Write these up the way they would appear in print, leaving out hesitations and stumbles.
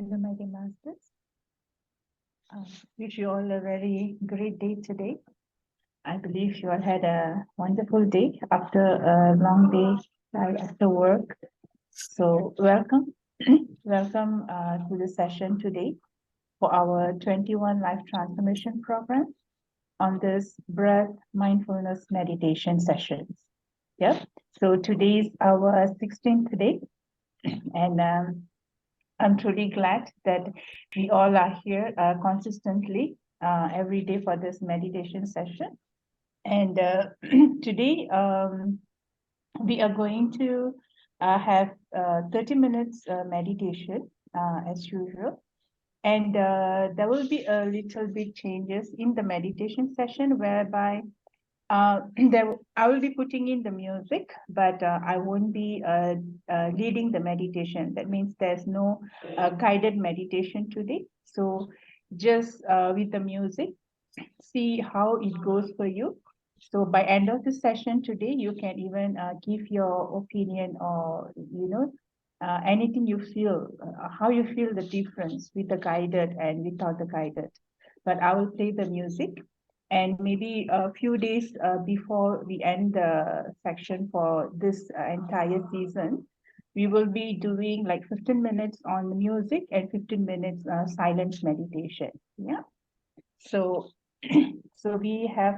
Hello, my dear masters. Uh, Wish you all a very great day today. I believe you all had a wonderful day after a long day after work. So welcome, welcome to the session today for our 21 Life Transformation Program on this breath mindfulness meditation sessions. Yep. So today is our 16th day, and I'm truly glad that we all are here consistently every day for this meditation session. And today we are going to have 30 minutes meditation as usual. And there will be a little bit changes in the meditation session whereby I will be putting in the music, but I won't be leading the meditation. That means there's no guided meditation today. So just with the music, see how it goes for you. So by end of the session today, you can even give your opinion or, anything you feel, how you feel the difference with the guided and without the guided. But I will play the music, and maybe a few days before we end the section for this entire season, we will be doing like 15 minutes on music and 15 minutes silent meditation. Yeah. So, so we have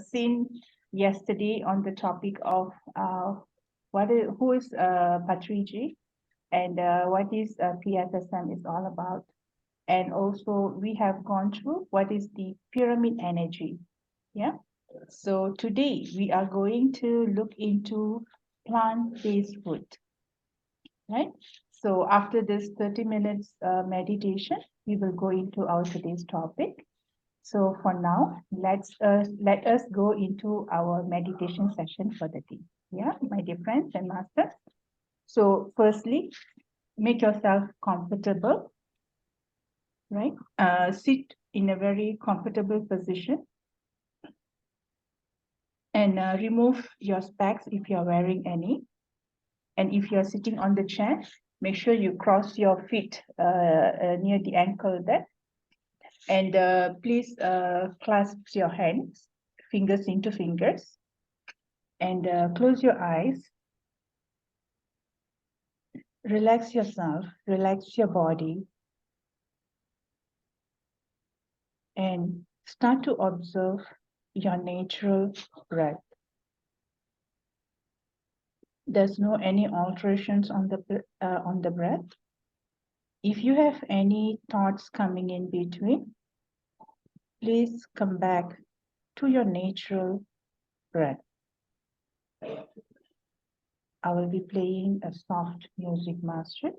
seen yesterday on the topic of who is Patriji, and what is PSSM is all about. And also we have gone through what is the pyramid energy. Yeah. So today we are going to look into plant-based food, right? So after this 30 minutes meditation, we will go into our today's topic. So for now, let us go into our meditation session for the day. Yeah, my dear friends and masters. So firstly, make yourself comfortable, right? Sit in a very comfortable position, and remove your specs if you're wearing any. And if you're sitting on the chair, make sure you cross your feet near the ankle there. And please clasp your hands, fingers into fingers, and close your eyes. Relax yourself, relax your body, and start to observe your natural breath. There's no any alterations on the breath. If you have any thoughts coming in between, please come back to your natural breath. I will be playing a soft music, masters.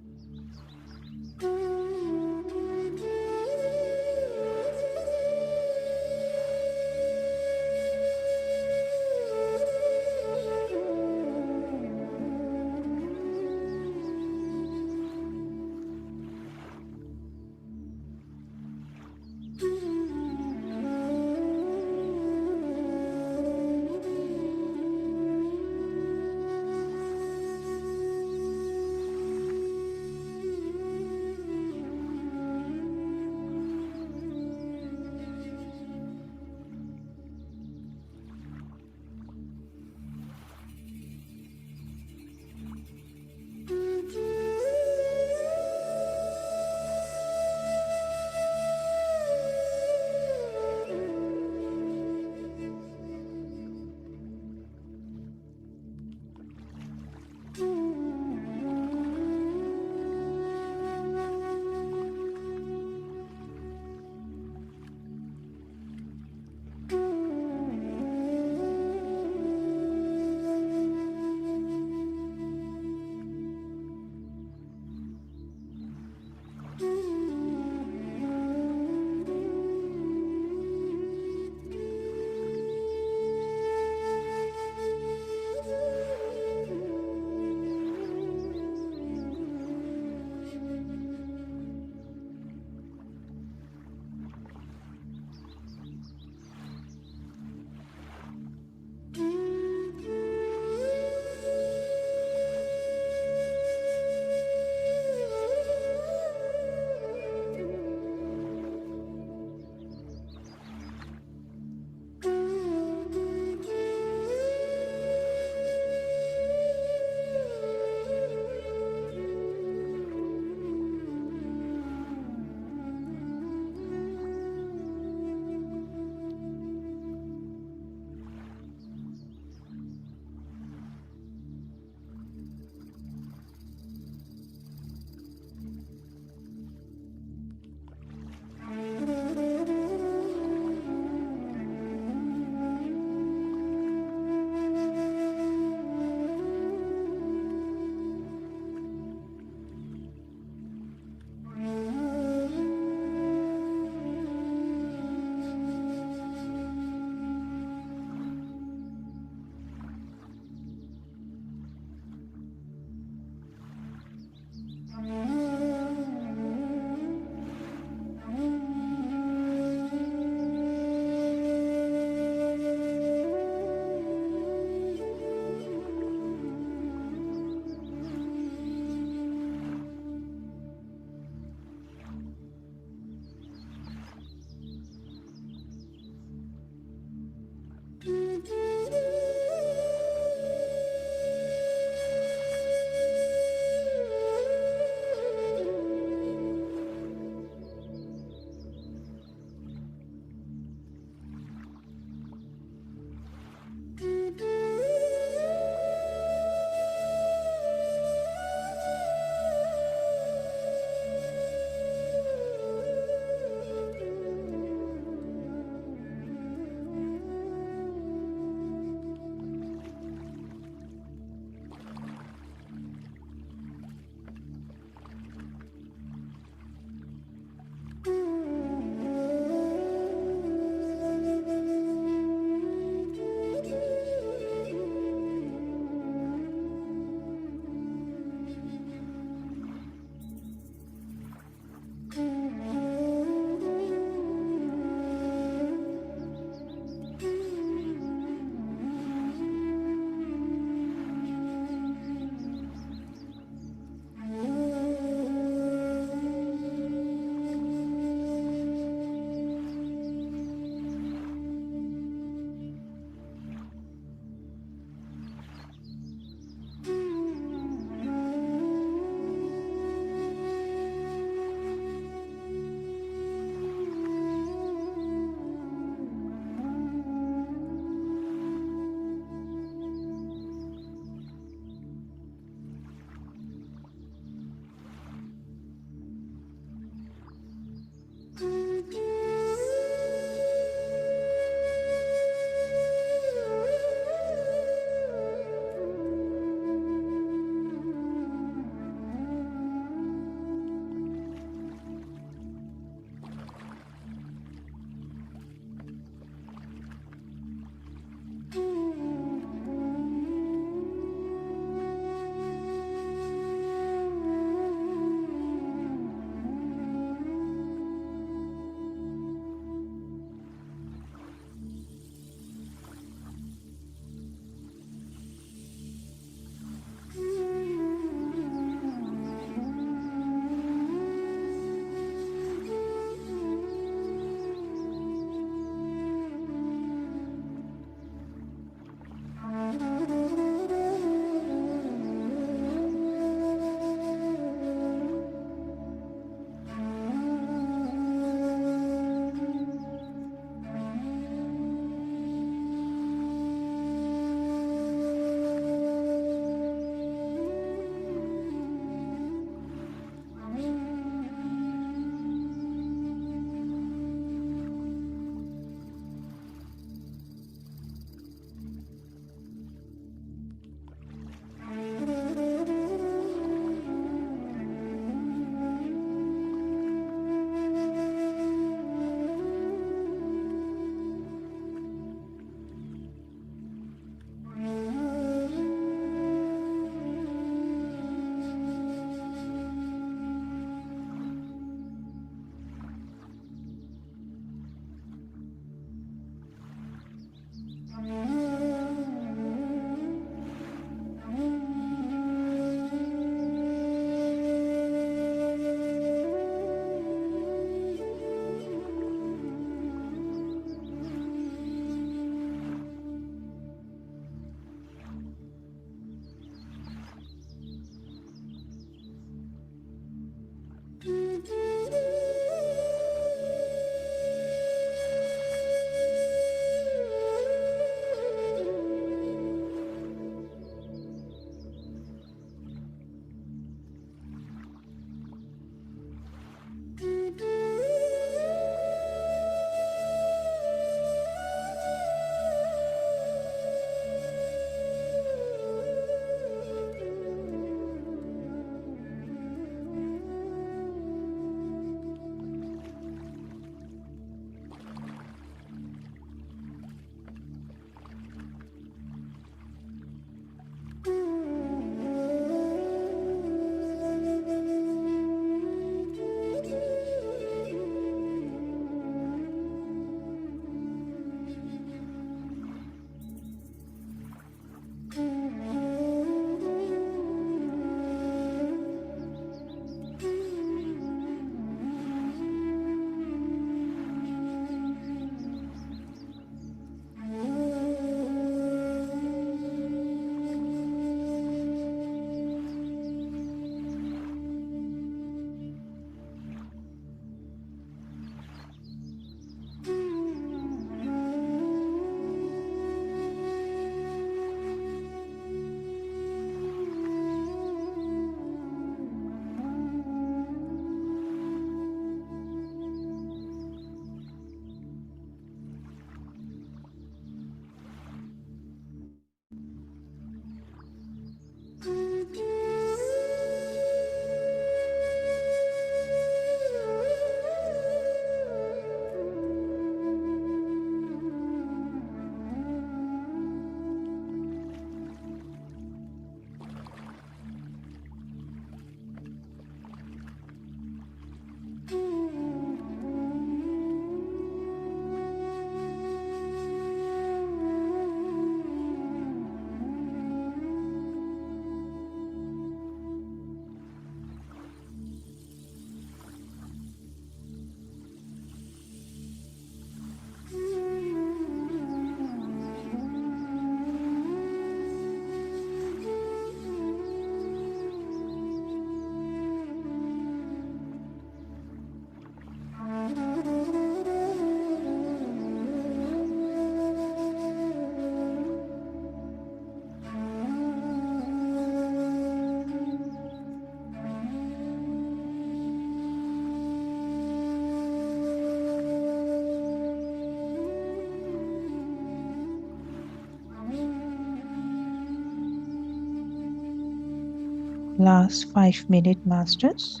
Last 5 minutes, masters.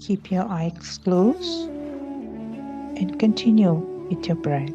Keep your eyes closed and continue with your breath.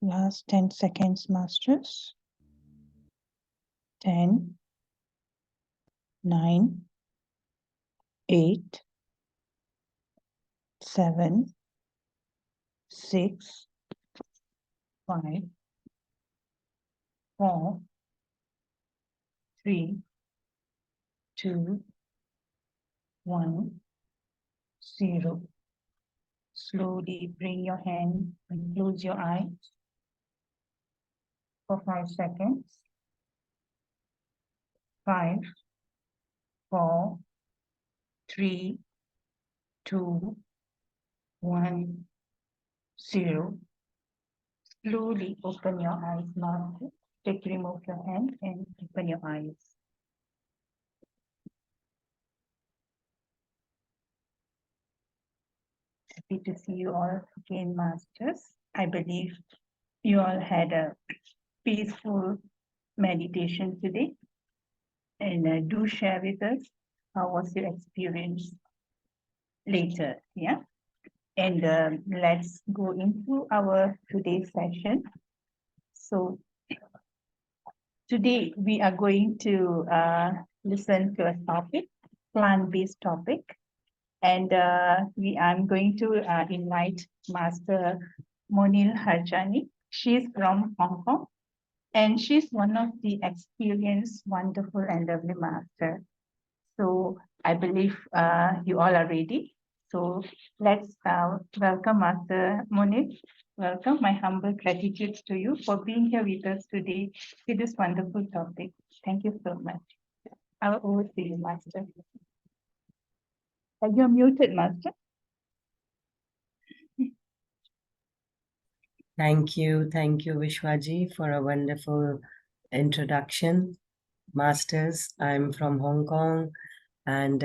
Last 10 seconds, masters. 10, 9, 8, 7, 6, 5, 4, 3, 2, 1, 0. Slowly bring your hand and close your eyes for 5 seconds. 5, 4, 3, 2, 1, 0. Slowly open your eyes, Master. Take remove your hand and open your eyes. Happy to see you all again, Masters. I believe you all had a peaceful meditation today. And do share with us how was your experience later. Yeah. And let's go into our today's session. So today we are going to listen to a topic, plant-based topic. And I'm going to invite Master Monil Harjani. She's from Hong Kong, and she's one of the experienced, wonderful, and lovely master. So I believe you all are ready. So let's welcome Master Monil. Welcome. My humble gratitude to you for being here with us today with this wonderful topic. Thank you so much. I'll over to you, Master. You're muted, Master. Thank you, Vishwaji, for a wonderful introduction. Masters, I'm from Hong Kong, and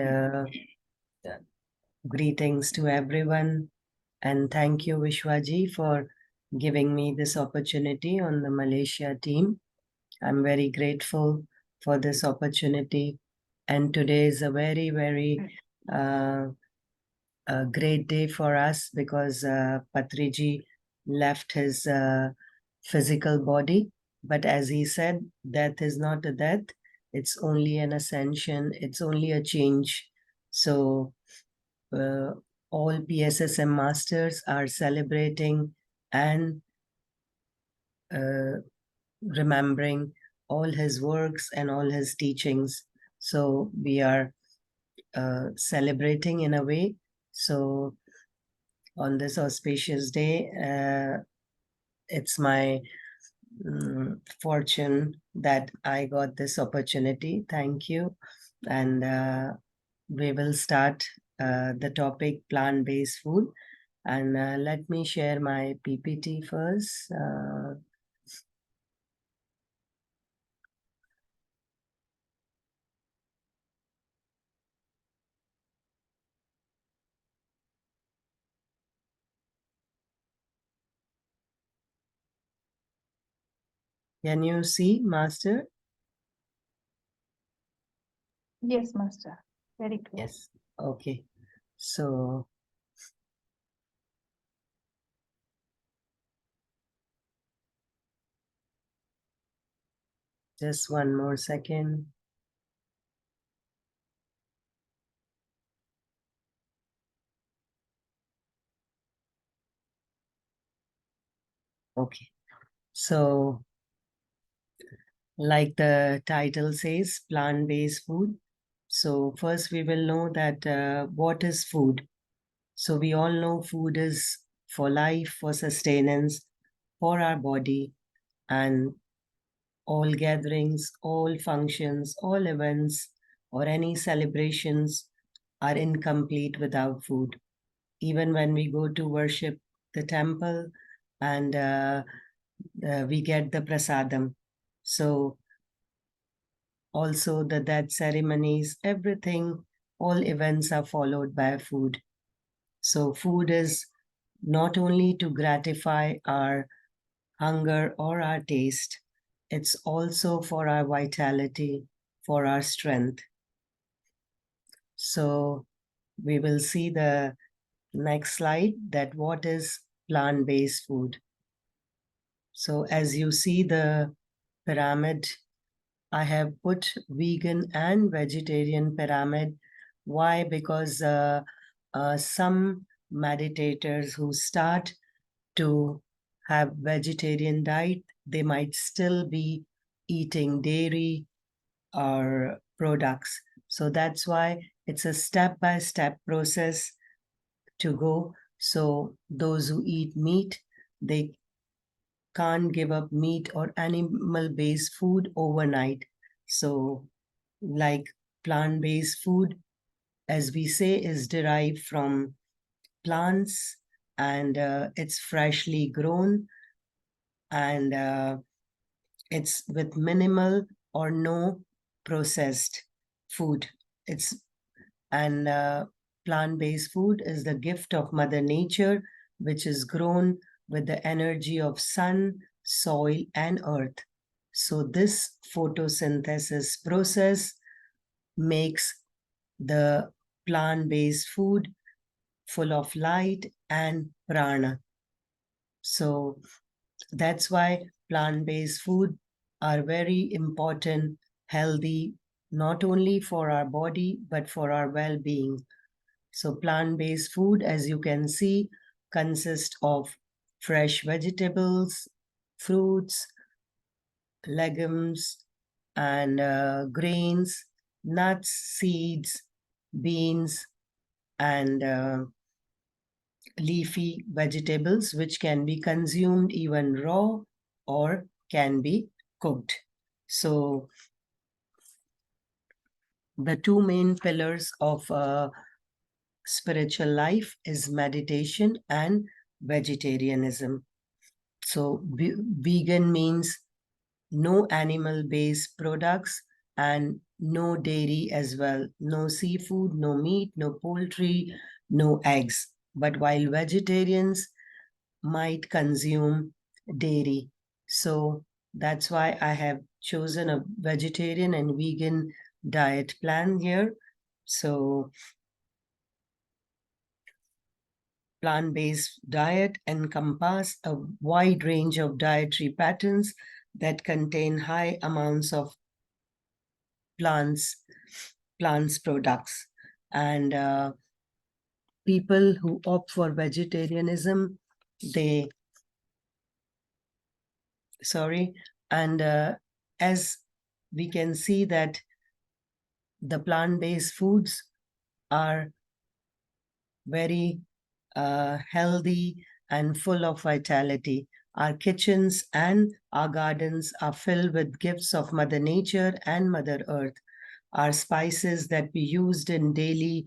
greetings to everyone. And thank you, Vishwaji, for giving me this opportunity on the Malaysia team. I'm very grateful for this opportunity. And today is a very, very a great day for us because Patriji left his physical body. But as he said, death is not a death. It's only an ascension. It's only a change. So all PSSM masters are celebrating and remembering all his works and all his teachings. So we are celebrating in a way. So on this auspicious day, it's my fortune that I got this opportunity. Thank you. And we will start the topic plant-based food. And let me share my PPT first. Can you see, Master? Yes, Master. Very clear. Yes. Okay. So just one more second. Okay. So like the title says, plant-based food. So first we will know that what is food. So we all know food is for life, for sustenance, for our body, and all gatherings, all functions, all events, or any celebrations are incomplete without food. Even when we go to worship the temple and we get the prasadam. So also the death ceremonies, everything, all events are followed by food. So food is not only to gratify our hunger or our taste, it's also for our vitality, for our strength. So we will see the next slide that what is plant-based food. So as you see the pyramid, I have put vegan and vegetarian pyramid. Why? Because some meditators who start to have vegetarian diet, they might still be eating dairy or products. So that's why it's a step-by-step process to go. So those who eat meat, they can't give up meat or animal-based food overnight. So like plant-based food, as we say, is derived from plants and it's freshly grown, and it's with minimal or no processed food. And plant-based food is the gift of Mother Nature, which is grown with the energy of sun, soil, and earth. So this photosynthesis process makes the plant-based food full of light and prana. So that's why plant-based food are very important, healthy, not only for our body, but for our well-being. So plant-based food, as you can see, consists of fresh vegetables, fruits, legumes, and grains, nuts, seeds, beans, and leafy vegetables, which can be consumed even raw or can be cooked. So the two main pillars of spiritual life is meditation and vegetarianism. So vegan means no animal-based products and no dairy as well. No seafood, no meat, no poultry, no eggs. But while vegetarians might consume dairy. So that's why I have chosen a vegetarian and vegan diet plan here. So plant-based diet encompass a wide range of dietary patterns that contain high amounts of plants products. And people who opt for vegetarianism, they and as we can see that the plant-based foods are very healthy and full of vitality. Our kitchens and our gardens are filled with gifts of Mother Nature and Mother Earth. Our spices that we used in daily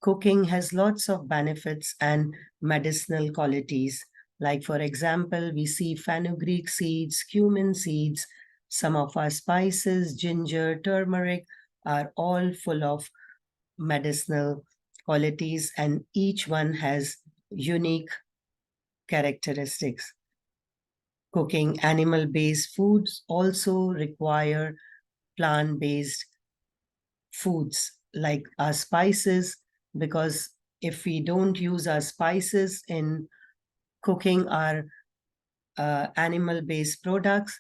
cooking has lots of benefits and medicinal qualities. Like, for example, we see fenugreek seeds, cumin seeds, some of our spices, ginger, turmeric, are all full of medicinal qualities, and each one has unique characteristics. Cooking animal-based foods also require plant-based foods like our spices, because if we don't use our spices in cooking our animal-based products,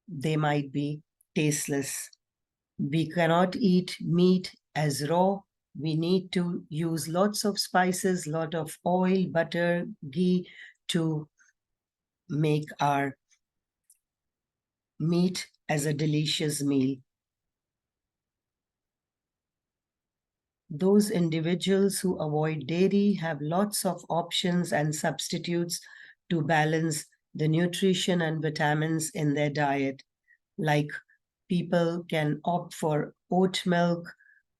they might be tasteless. We cannot eat meat as raw. We need to use lots of spices, lot of oil, butter, ghee to make our meat as a delicious meal. Those individuals who avoid dairy have lots of options and substitutes to balance the nutrition and vitamins in their diet. Like, people can opt for oat milk,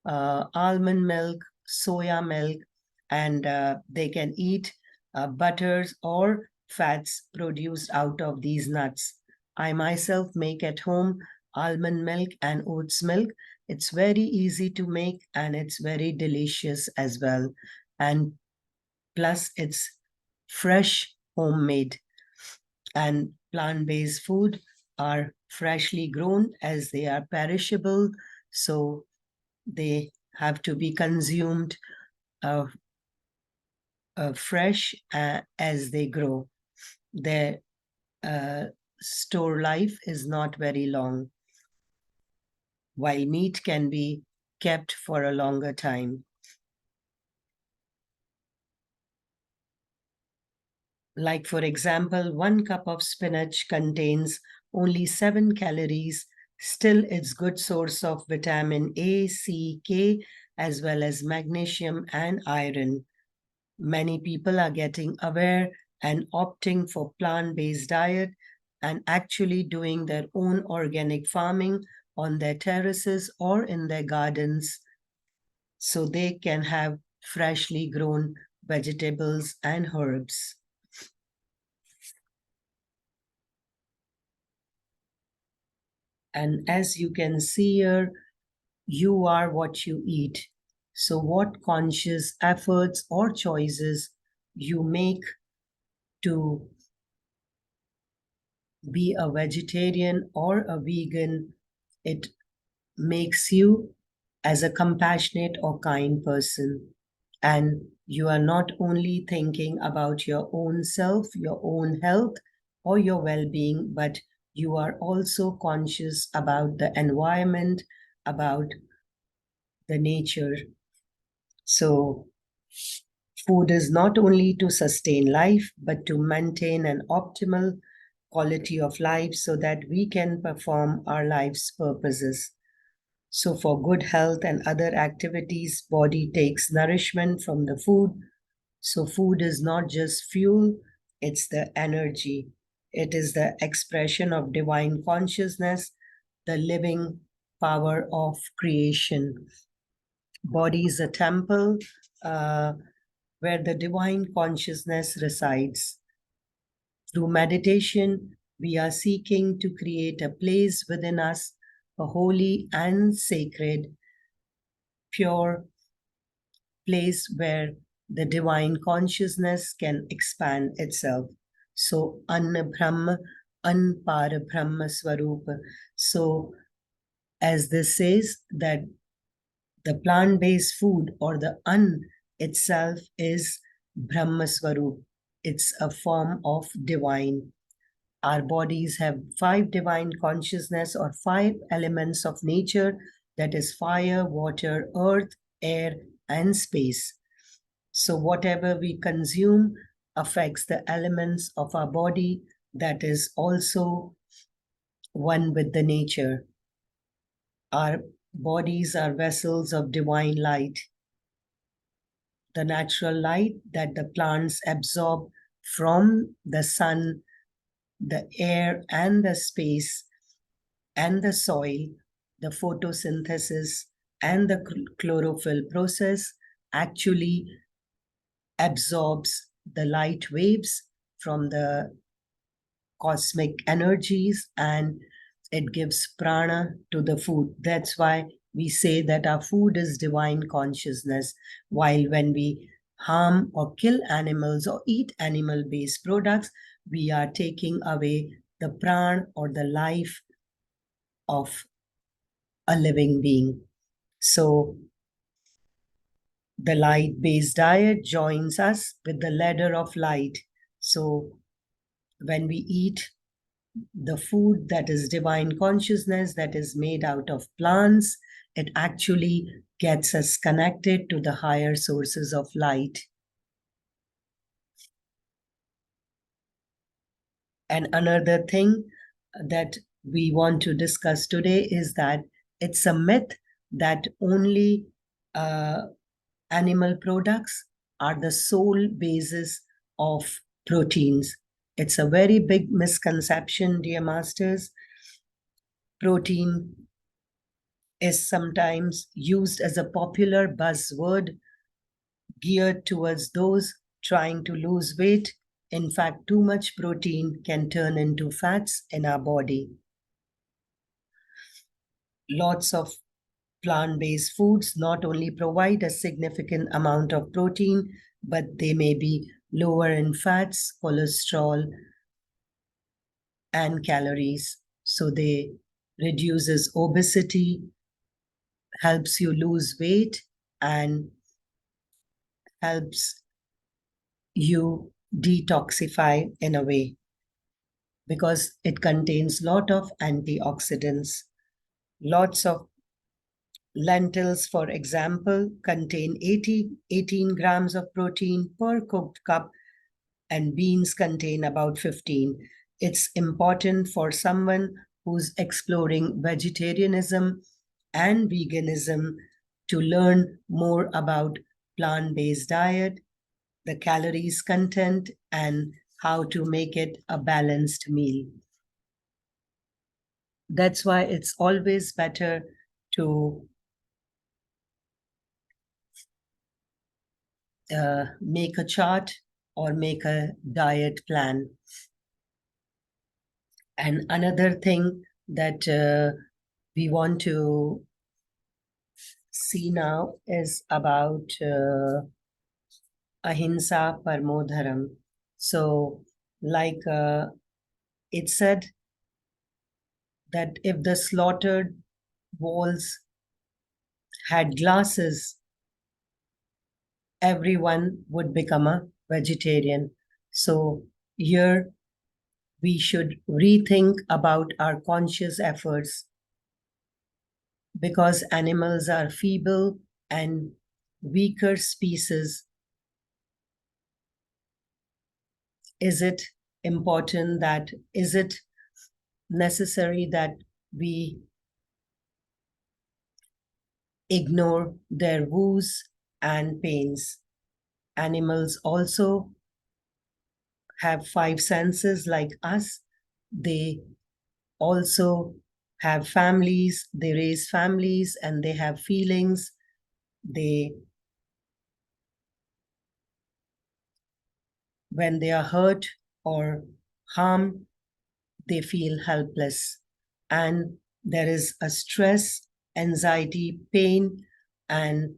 almond milk, soya milk, and they can eat butters or fats produced out of these nuts. I myself make at home almond milk and oats milk. It's very easy to make and it's very delicious as well. And plus it's fresh, homemade. And plant-based food are freshly grown as they are perishable. So they have to be consumed fresh as they grow. Their store life is not very long, while meat can be kept for a longer time. Like, for example, 1 cup of spinach contains only 7 calories. Still, it's good source of vitamin A, C, K, as well as magnesium and iron. Many people are getting aware and opting for plant-based diet and actually doing their own organic farming on their terraces or in their gardens, so they can have freshly grown vegetables, and herbs. And as you can see here, you are what you eat. So what conscious efforts or choices you make to be a vegetarian or a vegan, it makes you as a compassionate or kind person. And you are not only thinking about your own self, your own health, or your well being, but you are also conscious about the environment, about the nature. So, food is not only to sustain life, but to maintain an optimal quality of life so that we can perform our life's purposes. So for good health and other activities, body takes nourishment from the food. So food is not just fuel, it's the energy. It is the expression of divine consciousness, the living power of creation. Body is a temple where the divine consciousness resides. Through meditation, we are seeking to create a place within us, a holy and sacred, pure place where the divine consciousness can expand itself. So, Anna Brahma, Anpara Brahma Swarupa. So, as this says, that the plant based food or the An itself is Brahma Swarup. It's a form of divine. Our bodies have 5 divine consciousness or 5 elements of nature, that is fire, water, earth, air, and space. So whatever we consume affects the elements of our body, that is also one with the nature. Our bodies are vessels of divine light. The natural light that the plants absorb from the sun, the air, and the space, and the soil, the photosynthesis, and the chlorophyll process actually absorbs the light waves from the cosmic energies, and it gives prana to the food. That's why we say that our food is divine consciousness. While when we harm or kill animals or eat animal based products, we are taking away the prana or the life of a living being. So the light based diet joins us with the ladder of light. So when we eat the food that is divine consciousness, that is made out of plants, it actually gets us connected to the higher sources of light. And another thing that we want to discuss today is that it's a myth that only animal products are the sole basis of proteins. It's a very big misconception, dear masters. Protein is sometimes used as a popular buzzword geared towards those trying to lose weight. In fact, too much protein can turn into fats in our body. Lots of plant-based foods not only provide a significant amount of protein, but they may be lower in fats, cholesterol, and calories. So they reduces obesity, helps you lose weight, and helps you detoxify in a way because it contains lot of antioxidants. Lots of lentils, for example, contain 18 grams of protein per cooked cup, and beans contain about 15. It's important for someone who's exploring vegetarianism and veganism to learn more about plant-based diet, the calories content, and how to make it a balanced meal. That's why it's always better to make a chart or make a diet plan. And another thing that we want to see now is about ahimsa parmo dharam. So, like it said that if the slaughtered walls had glasses, everyone would become a vegetarian. So here we should rethink about our conscious efforts, because animals are feeble and weaker species. Is it important that, is it necessary that we ignore their woes and pains? Animals also have 5 senses like us. They also have families, they raise families, and they have feelings. When they are hurt or harmed, they feel helpless. And there is a stress, anxiety, pain, and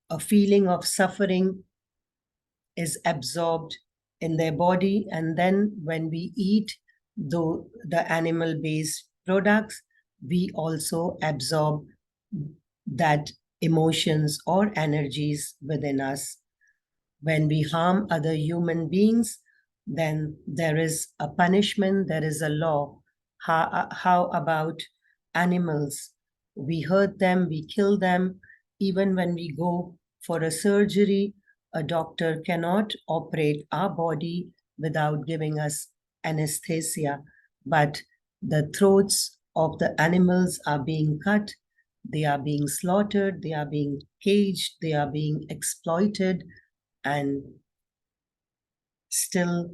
a feeling of suffering is absorbed in their body. And then when we eat the animal-based products, we also absorb that emotions or energies within us. When we harm other human beings, then there is a punishment, there is a law. How about animals? We hurt them, we kill them. Even when we go for a surgery, a doctor cannot operate our body without giving us anesthesia. But the throats of the animals are being cut, they are being slaughtered, they are being caged, they are being exploited, and still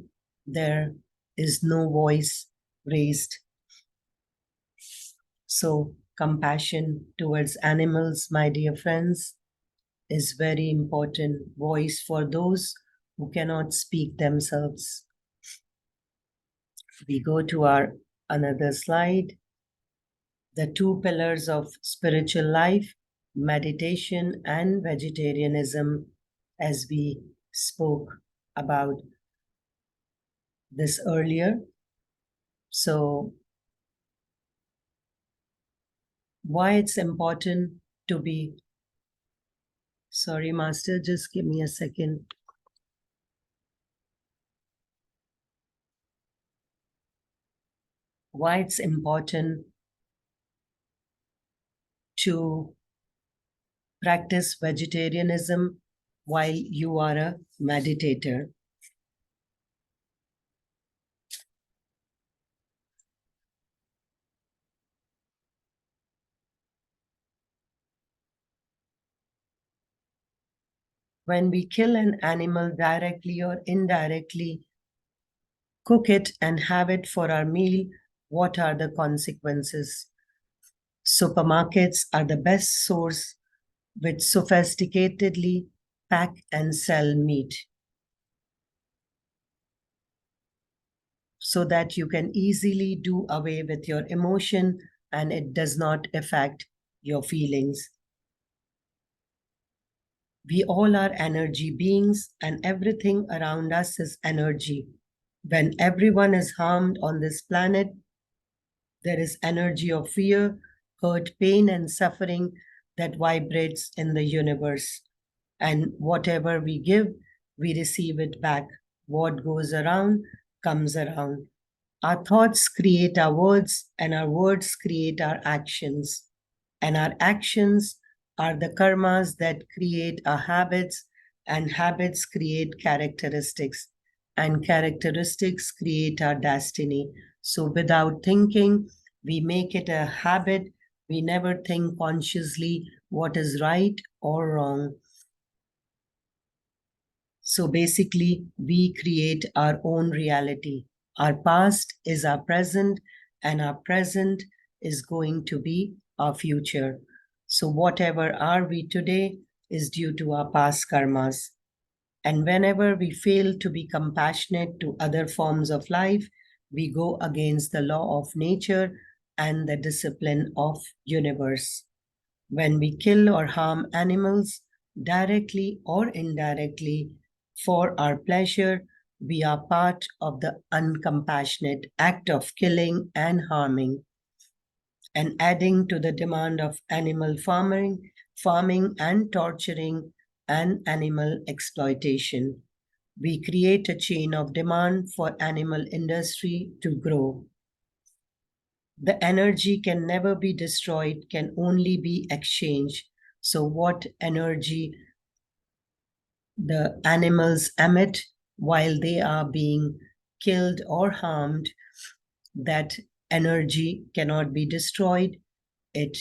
there is no voice raised. So compassion towards animals, my dear friends, is very important voice for those who cannot speak themselves. We go to our another slide. The 2 pillars of spiritual life, meditation and vegetarianism, as we spoke about this earlier. So why it's important to be, sorry, Master, just give me a second. Why it's important to practice vegetarianism while you are a meditator. When we kill an animal directly or indirectly, cook it and have it for our meal, what are the consequences? Supermarkets are the best source which sophisticatedly pack and sell meat, so that you can easily do away with your emotion and it does not affect your feelings. We all are energy beings and everything around us is energy. When everyone is harmed on this planet, there is energy of fear, hurt, pain, and suffering that vibrates in the universe. And whatever we give, we receive it back. What goes around comes around. Our thoughts create our words, and our words create our actions. And our actions are the karmas that create our habits, and habits create characteristics, and characteristics create our destiny. So without thinking, we make it a habit. We never think consciously what is right or wrong. So basically, we create our own reality. Our past is our present, and our present is going to be our future. So whatever are we today is due to our past karmas. And whenever we fail to be compassionate to other forms of life, we go against the law of nature and the discipline of universe. When we kill or harm animals, directly or indirectly, for our pleasure, we are part of the uncompassionate act of killing and harming, and adding to the demand of animal farming and torturing and animal exploitation. We create a chain of demand for animal industry to grow. The energy can never be destroyed, can only be exchanged. So what energy the animals emit while they are being killed or harmed, that energy cannot be destroyed. It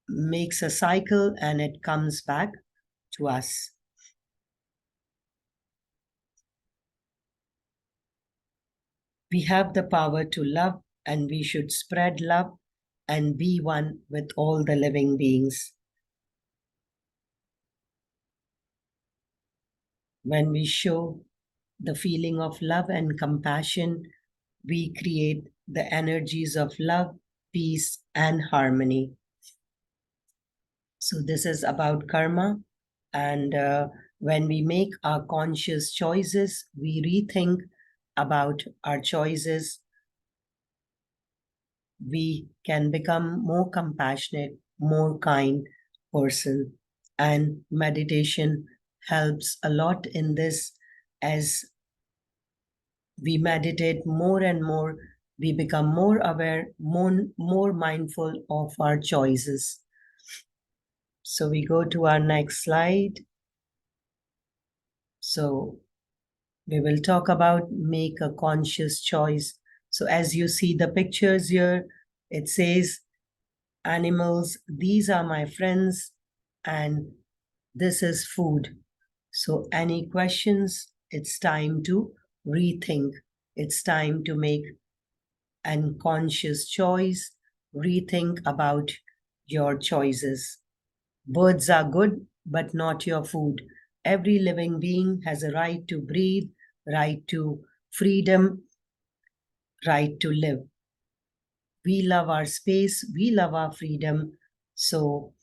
makes a cycle and it comes back to us. We have the power to love, and we should spread love and be one with all the living beings. When we show the feeling of love and compassion, we create the energies of love, peace, and harmony. So this is about karma. And when we make our conscious choices, we rethink about our choices. We can become more compassionate, more kind person. And meditation helps a lot in this. As we meditate more and more, we become more aware, more mindful of our choices. So we go to our next slide. So we will talk about make a conscious choice. So as you see the pictures here, it says animals, these are my friends, and this is food. So any questions, it's time to rethink. It's time to make an conscious choice, rethink about your choices. Birds are good, but not your food. Every living being has a right to breathe, right to freedom, right to live. We love our space, we love our freedom, so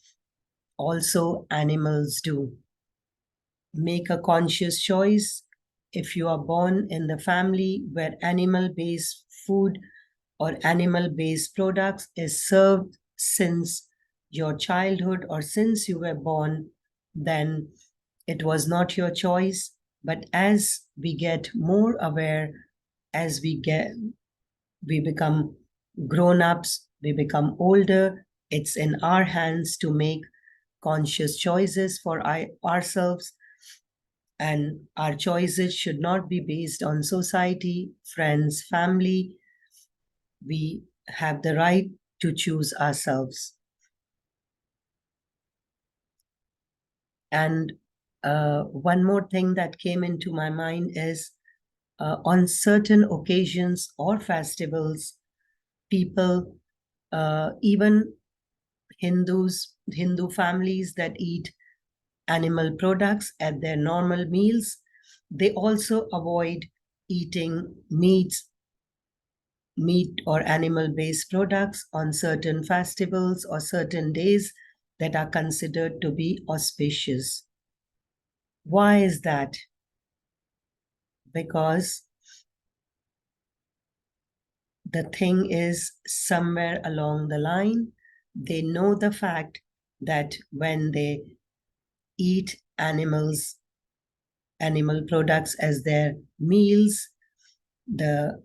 also animals do. Make a conscious choice. If you are born in the family where animal-based food or animal-based products is served since your childhood or since you were born, then it was not your choice. But as we get more aware, as we become grown-ups, we become older, it's in our hands to make conscious choices for ourselves. And our choices should not be based on society, friends, family. We have the right to choose ourselves. And one more thing that came into my mind is on certain occasions or festivals, people, even Hindu families that eat animal products at their normal meals, they also avoid eating meat or animal-based products on certain festivals or certain days that are considered to be auspicious. Why is that? Because the thing is, somewhere along the line, they know the fact that when they eat animal products as their meals, the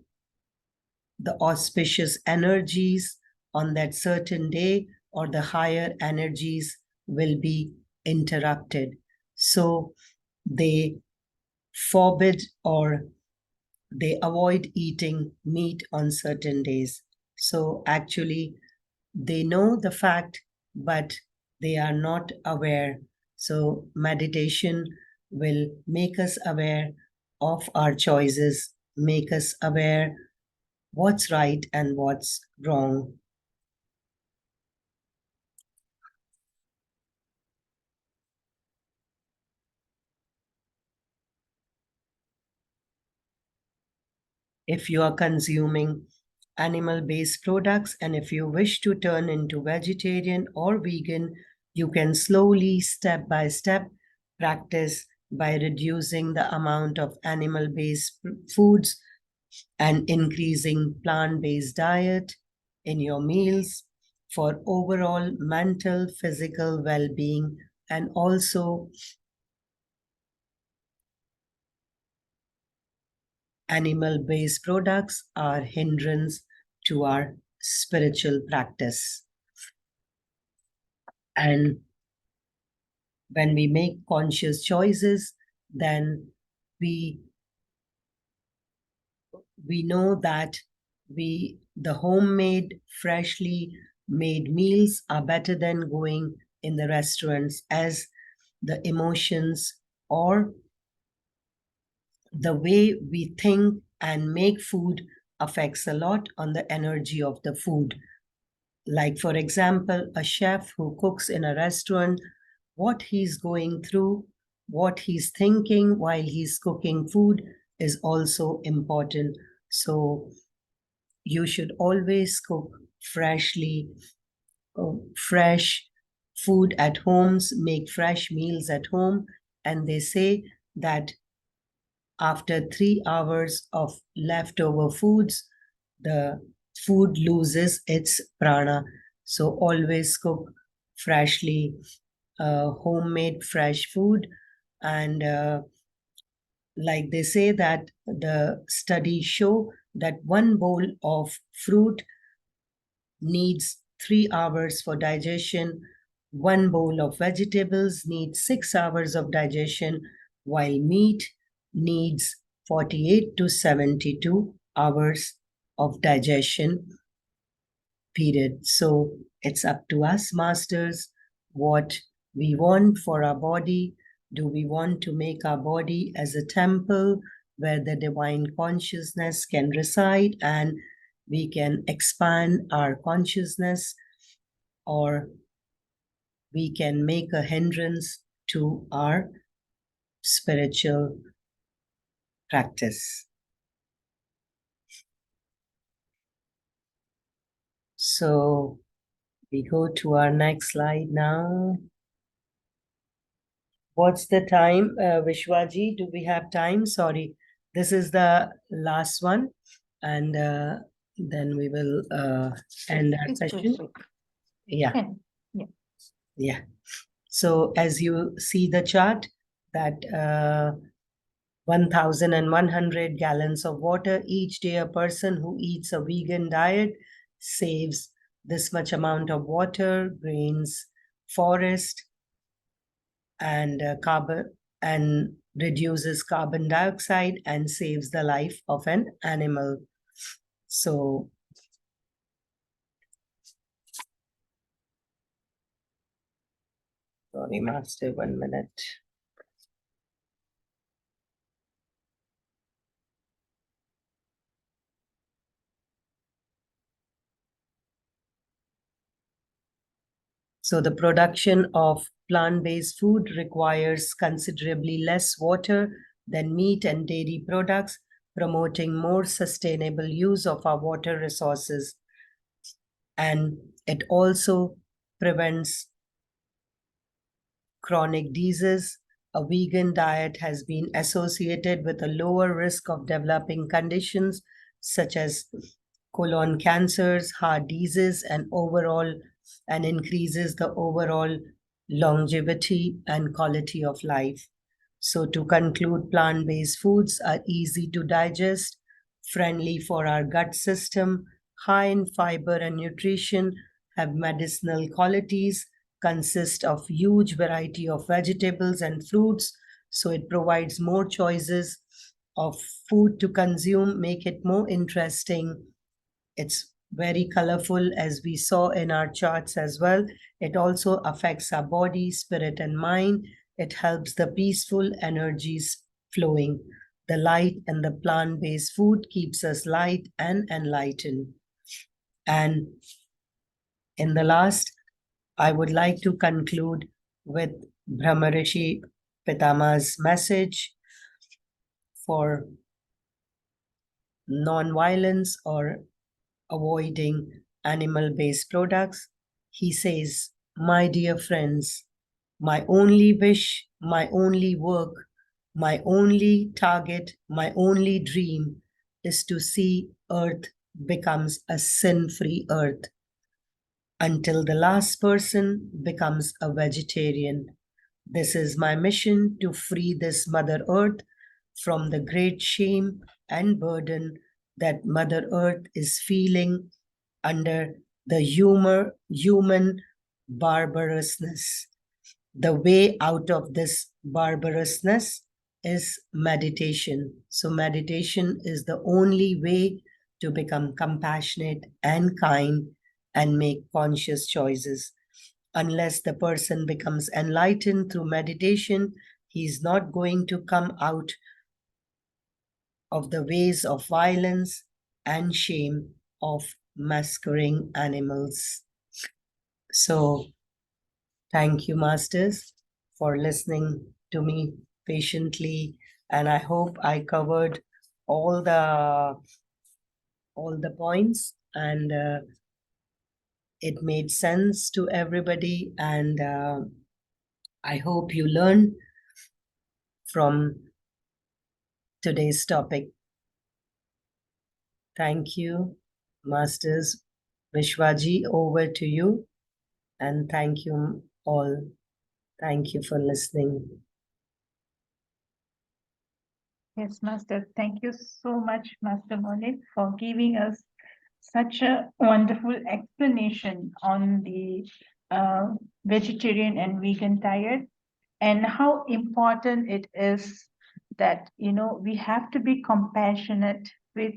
auspicious energies on that certain day or the higher energies will be interrupted. So they forbid or they avoid eating meat on certain days. So actually, they know the fact, but they are not aware. So meditation will make us aware of our choices, make us aware what's right and what's wrong. if you are consuming animal-based products, and if you wish to turn into vegetarian or vegan, you can slowly, step by step, practice by reducing the amount of animal-based foods and increasing plant-based diet in your meals for overall mental, physical well-being, and also animal-based products are hindrance to our spiritual practice. And when we make conscious choices, then we know that the homemade, freshly made meals are better than going in the restaurants, as the emotions or the way we think and make food affects a lot on the energy of the food. Like, for example, a chef who cooks in a restaurant, what he's going through, what he's thinking while he's cooking food is also important. So you should always cook freshly, fresh food at homes, make fresh meals at home. And they say that after 3 hours of leftover foods, the food loses its prana. So always cook freshly, homemade fresh food. And like they say that the studies show that one bowl of fruit needs 3 hours for digestion. One bowl of vegetables needs 6 hours of digestion, while meat needs 48 to 72 hours of digestion period. So it's up to us, masters, what we want for our body. Do we want to make our body as a temple where the divine consciousness can reside and we can expand our consciousness, or we can make a hindrance to our spiritual practice? So we go to our next slide now. What's the time, Vishwaji? Do we have time? Sorry, this is the last one, and then we will end our It's session. perfect. Yeah, 10. Yeah. yeah. So as you see the chart, that 1,100 gallons of water each day, a person who eats a vegan diet saves this much amount of water, grains, forest, and carbon, and reduces carbon dioxide and saves the life of an animal. So sorry, master, 1 minute. So the production of plant-based food requires considerably less water than meat and dairy products, promoting more sustainable use of our water resources. And it also prevents chronic disease. A vegan diet has been associated with a lower risk of developing conditions such as colon cancers, heart disease, and increases the overall longevity and quality of life. So to conclude, plant-based foods are easy to digest, friendly for our gut system, high in fiber and nutrition, have medicinal qualities, consist of huge variety of vegetables and fruits. So it provides more choices of food to consume, make it more interesting. It's very colorful, as we saw in our charts as well. It also affects our body, spirit, and mind. It helps the peaceful energies flowing. The light and the plant-based food keeps us light and enlightened. And in the last, I would like to conclude with Brahmarishi Pitama's message for non-violence or avoiding animal-based products. He says, "My dear friends, my only wish, my only work, my only target, my only dream is to see Earth becomes a sin-free Earth until the last person becomes a vegetarian. This is my mission to free this Mother Earth from the great shame and burden that Mother Earth is feeling under the human barbarousness. The way out of this barbarousness is meditation. So, meditation is the only way to become compassionate and kind and make conscious choices. Unless the person becomes enlightened through meditation, he is not going to come out of the ways of violence and shame of massacring animals. So, thank you, Masters, for listening to me patiently, and I hope I covered all the points and it made sense to everybody. And I hope you learned from today's topic. Thank you, Masters. Vishwaji, over to you, and thank you all. Thank you for listening. Yes, Master. Thank you so much, Master Monil, for giving us such a wonderful explanation on the vegetarian and vegan diet and how important it is that, we have to be compassionate with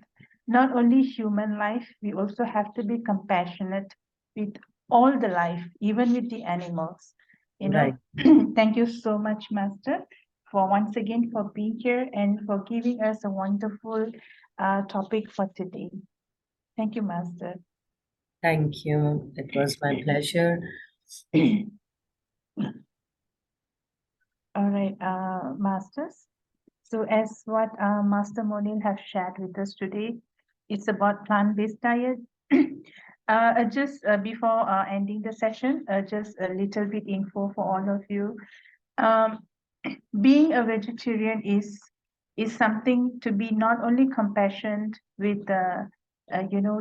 not only human life, we also have to be compassionate with all the life, even with the animals. Right. Thank you so much, Master, for once again for being here and for giving us a wonderful topic for today. Thank you, Master. Thank you. It was my pleasure. All right, Masters. So as what Master Monil have shared with us today, it's about plant-based diet. Just before ending the session, just a little bit info for all of you. Um, being a vegetarian is something to be not only compassionate with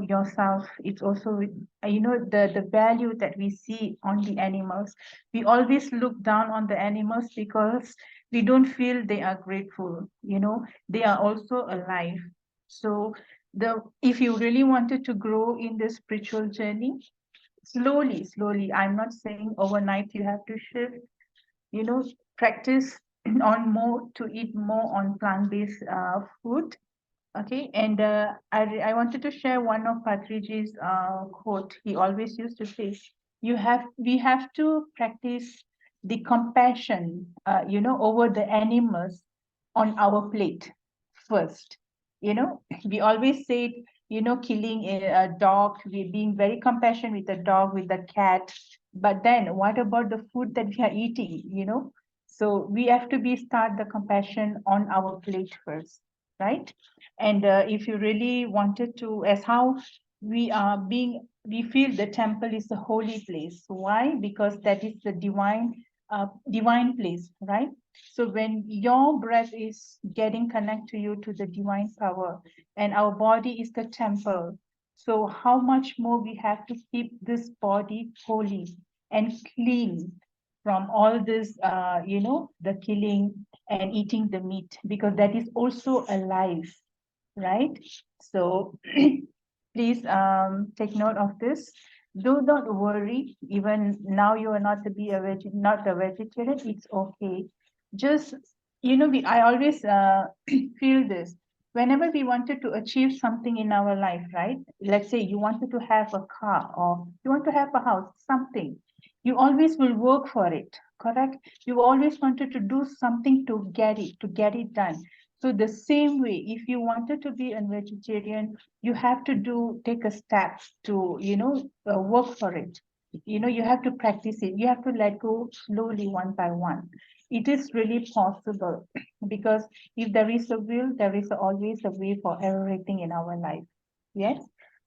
yourself. It's also with the value that we see on the animals. We always look down on the animals because we don't feel they are grateful. They are also alive. So if you really wanted to grow in the spiritual journey, slowly, I'm not saying overnight you have to shift, practice on more to eat more on plant-based food. Okay, and I wanted to share one of Patriji's quote. He always used to say, we have to practice the compassion, over the animals on our plate first. We always say, killing a dog, we being very compassionate with the dog, with the cat. But then what about the food that we are eating? So we have to start the compassion on our plate first, right? And if you really wanted to, as how we feel the temple is a holy place. Why? Because that is the divine place, right? So when your breath is getting connected to you, to the divine power, and our body is the temple, so how much more we have to keep this body holy and clean from all this, the killing and eating the meat, because that is also alive, right? So please take note of this. Do not worry. Even now, you are not to be not a vegetarian. It's okay. Just I always feel this. Whenever we wanted to achieve something in our life, right? Let's say you wanted to have a car or you want to have a house, something. You always will work for it, correct? You always wanted to do something to get it done. So the same way, if you wanted to be a vegetarian, you have to take a step to, work for it. you have to practice it. You have to let go slowly, one by one. It is really possible because if there is a will, there is always a way for everything in our life. Yes,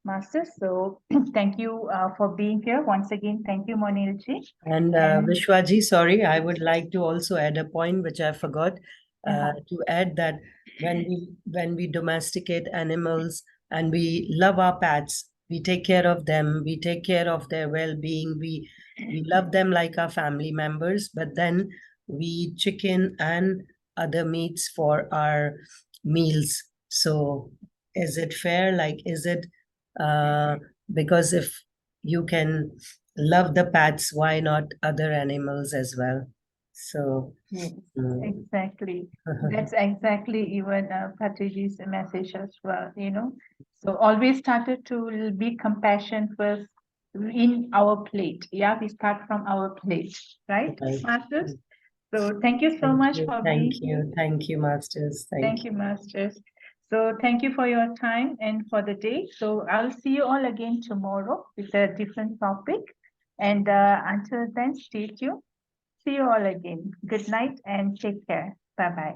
Master. So thank you for being here once again. Thank you, Monilji. And And Vishwaji, sorry, I would like to also add a point which I forgot to add, that when we domesticate animals and we love our pets, we take care of them, we take care of their well-being, we love them like our family members, but then we chicken and other meats for our meals. So is it fair? Like, is it because if you can love the pets, why not other animals as well? So yes, mm. exactly. That's exactly even Patriji's message as well, So always started to be compassion first in our plate. Yeah, we start from our plate, right, Right. Masters? So thank you so much for being here. Thank you, Masters. Thank you, Masters. So thank you for your time and for the day. So I'll see you all again tomorrow with a different topic. And until then, stay tuned. See you all again. Good night and take care. Bye bye.